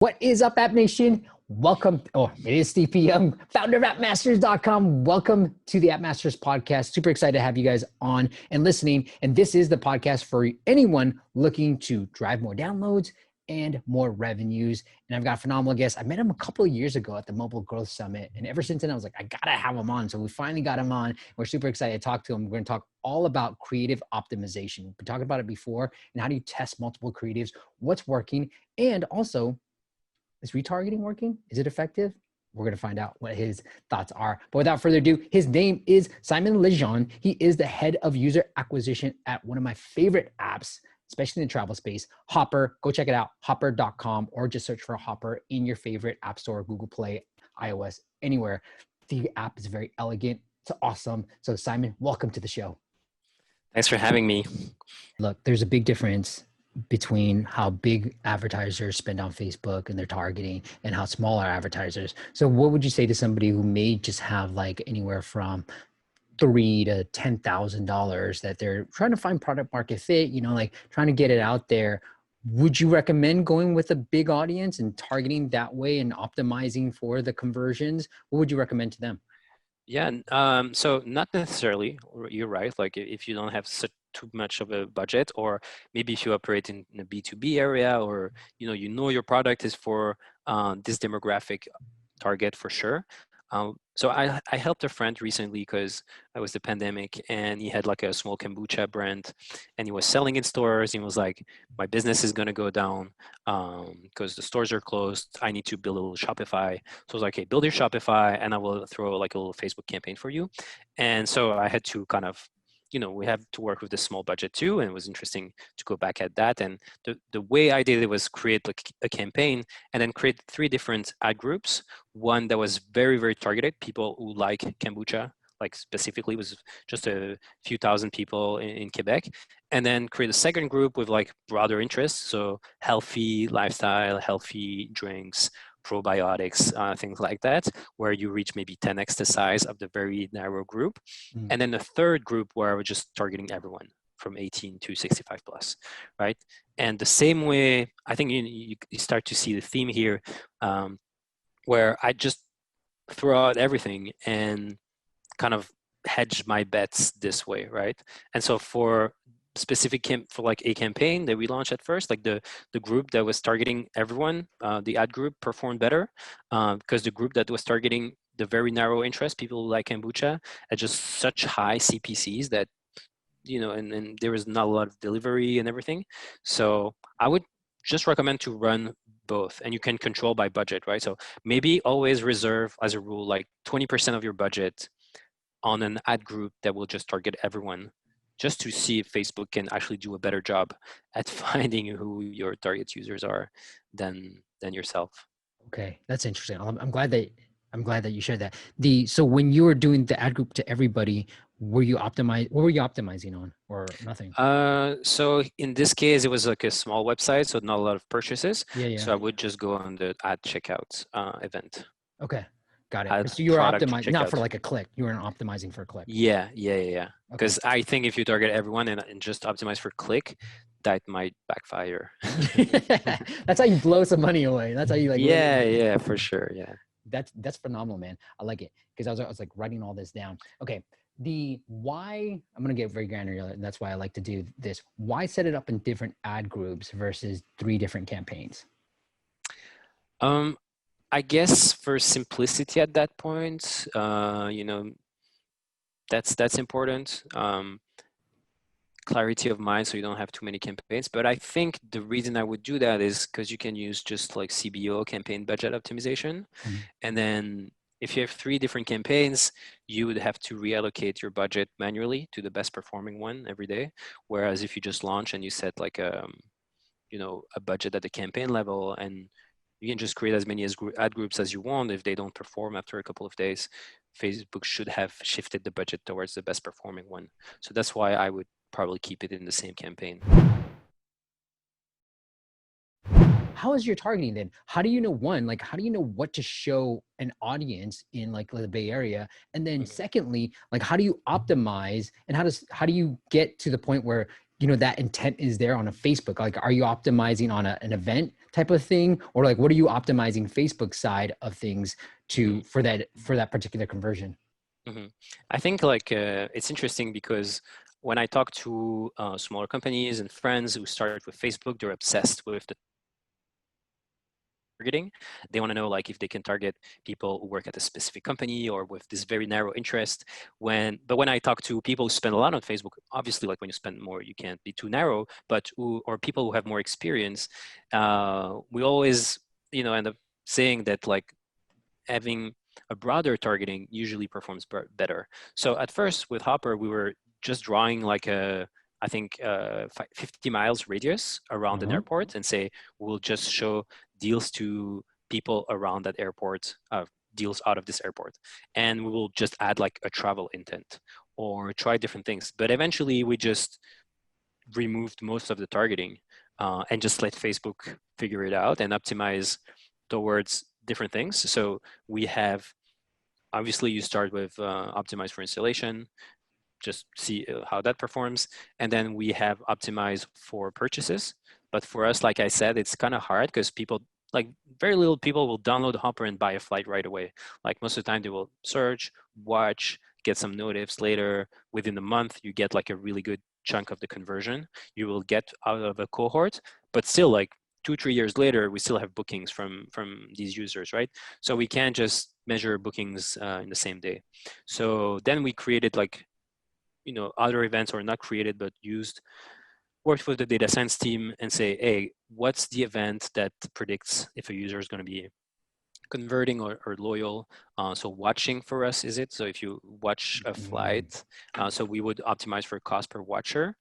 What is up, App Nation? Welcome. Oh, it is Steve P. Young, founder of appmasters.com. Welcome to the App Masters podcast. Super excited to have you guys on and listening. And this is the podcast for anyone looking to drive more downloads and more revenues. And I've got a phenomenal guest. I met him a couple of years ago at the Mobile Growth Summit. And ever since then, I was like, I got to have him on. So we finally got him on. We're super excited to talk to him. We're going to talk all about creative optimization. We've been talking about it before. And how do you test multiple creatives? What's working? And also, is retargeting working? Is it effective? We're going to find out what his thoughts are. But without further ado, his name is Simon Lejeune. He is the head of user acquisition at one of my favorite apps, especially in the travel space, Hopper. Go check it out, hopper.com, or just search for Hopper in your favorite app store, Google Play, iOS, anywhere. The app is very elegant. It's awesome. So Simon, welcome to the show. Thanks for having me. Look, there's a big difference between how big advertisers spend on Facebook and their targeting and how smaller advertisers. So what would you say to somebody who may just have like anywhere from $3,000 to $10,000 that they're trying to find product market fit, like trying to get it out there? Would you recommend going with a big audience and targeting that way and optimizing for the conversions? What would you recommend to them? Yeah, so not necessarily. You're right. Like if you don't have too much of a budget, or maybe if you operate in a B2B area, or you know your product is for this demographic target for sure. So I helped a friend recently because it was the pandemic, and he had like a small kombucha brand, and he was selling in stores. He was like, my business is going to go down because the stores are closed. I need to build a little Shopify. So I was like, hey, build your Shopify and I will throw like a little Facebook campaign for you. And so I had to kind of, we have to work with a small budget too. And it was interesting to go back at that. And the way I did it was create like a campaign and then create 3 different ad groups. One that was very, very targeted, people who like kombucha, like specifically was just a few thousand people in Quebec. And then create a second group with like broader interests. So healthy lifestyle, healthy drinks, probiotics, things like that, where you reach maybe 10x the size of the very narrow group. And then the third group where I was just targeting everyone from 18 to 65 plus, right? And the same way, I think you start to see the theme here, where I just throw out everything and kind of hedge my bets this way, right? And so for specific for like a campaign that we launched at first, like the group that was targeting everyone, the ad group performed better because the group that was targeting the very narrow interest, people who like kombucha, had just such high CPCs that, and there was not a lot of delivery and everything. So I would just recommend to run both, and you can control by budget, right? So maybe always reserve as a rule, like 20% of your budget on an ad group that will just target everyone, just to see if Facebook can actually do a better job at finding who your target users are than yourself. Okay, that's interesting. I'm glad that you shared that. So when you were doing the ad group to everybody, what were you optimizing on, or nothing? So in this case, it was like a small website, so not a lot of purchases. Yeah. So I would just go on the ad checkout event. Okay, got it. So you were optimizing, not for like a click. You weren't optimizing for a click. Yeah. Because I think if you target everyone and just optimize for click, that might backfire. That's how you blow some money away. That's how you like. Yeah, for sure. Yeah. That's phenomenal, man. I like it because I was like writing all this down. Okay. The why, I'm going to get very granular, and that's why I like to do this. Why set it up in different ad groups versus 3 different campaigns? I guess for simplicity at that point, that's important. Clarity of mind, so you don't have too many campaigns. But I think the reason I would do that is because you can use just like CBO, campaign budget optimization. And then if you have 3 different campaigns, you would have to reallocate your budget manually to the best performing one every day. Whereas if you just launch and you set like a budget at the campaign level, and you can just create as many ad groups as you want. If they don't perform after a couple of days, Facebook should have shifted the budget towards the best performing one. So that's why I would probably keep it in the same campaign. How is your targeting then? How do you know how do you know what to show an audience in like the Bay Area? And then secondly, like how do you optimize, and how do you get to the point where, that intent is there on a Facebook? Like, are you optimizing on an event type of thing, or like what are you optimizing Facebook side of things to for that particular conversion? Mm-hmm. I think like it's interesting because when I talk to smaller companies and friends who started with Facebook, they're obsessed with the targeting. They want to know like if they can target people who work at a specific company or with this very narrow interest. But when I talk to people who spend a lot on Facebook, obviously like when you spend more, you can't be too narrow. But or people who have more experience, we always end up saying that like having a broader targeting usually performs better. So at first with Hopper, we were just drawing like I think 50 miles radius around an airport and say, we'll just show deals to people around that airport, deals out of this airport. And we will just add like a travel intent or try different things. But eventually we just removed most of the targeting and just let Facebook figure it out and optimize towards different things. So we have, obviously you start with optimize for installation, just see how that performs. And then we have optimize for purchases. But for us, like I said, it's kind of hard because people, like very little people will download Hopper and buy a flight right away. Like most of the time they will search, watch, get some notifs later. Within a month, you get like a really good chunk of the conversion you will get out of a cohort. But still like 2-3 years later, we still have bookings from these users, right? So we can't just measure bookings in the same day. So then we created like other events, or not created but worked with the data science team and say, hey, what's the event that predicts if a user is going to be converting or loyal? So watching for us is it. So if you watch a flight, so we would optimize for cost per watcher.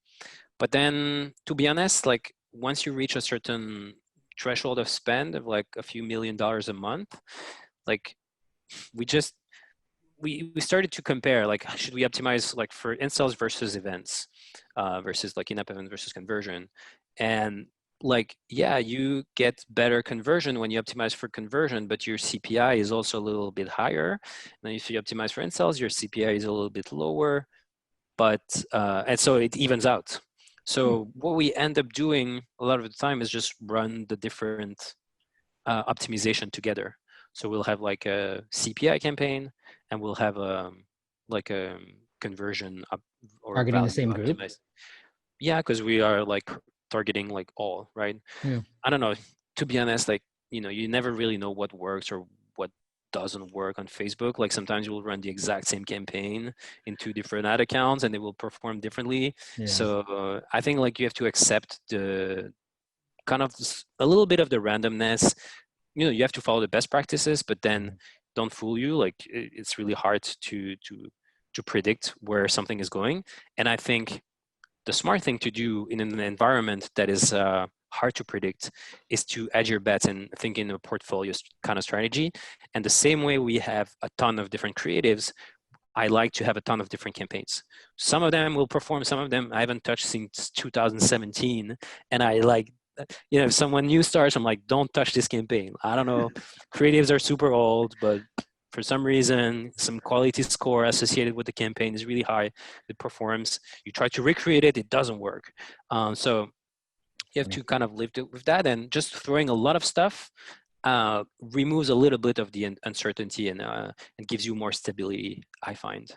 But then to be honest, like once you reach a certain threshold of spend of like a few $1 million a month, like we just we started to compare, like, should we optimize like for installs versus events, versus like in-app events versus conversion. And like, yeah, you get better conversion when you optimize for conversion, but your CPI is also a little bit higher. And if you optimize for installs, your CPI is a little bit lower, but and so it evens out. So what we end up doing a lot of the time is just run the different optimization together. So we'll have like a CPI campaign, and we'll have like a conversion up or Targeting the value same group. optimized. Yeah, because we are like targeting like all, right? Yeah. I don't know. To be honest, like you never really know what works or what doesn't work on Facebook. Like sometimes you will run the exact same campaign in 2 different ad accounts, and they will perform differently. Yeah. So I think like you have to accept the kind of a little bit of the randomness. You have to follow the best practices, but then don't fool you. Like it's really hard to predict where something is going. And I think the smart thing to do in an environment that is hard to predict is to edge your bets and think in a portfolio kind of strategy. And the same way we have a ton of different creatives, I like to have a ton of different campaigns. Some of them will perform, some of them I haven't touched since 2017. And I like, if someone new starts, I'm like, don't touch this campaign. I don't know, creatives are super old, but for some reason, some quality score associated with the campaign is really high. It performs. You try to recreate it, it doesn't work. So you have to kind of live with that, and just throwing a lot of stuff removes a little bit of the uncertainty and gives you more stability, I find.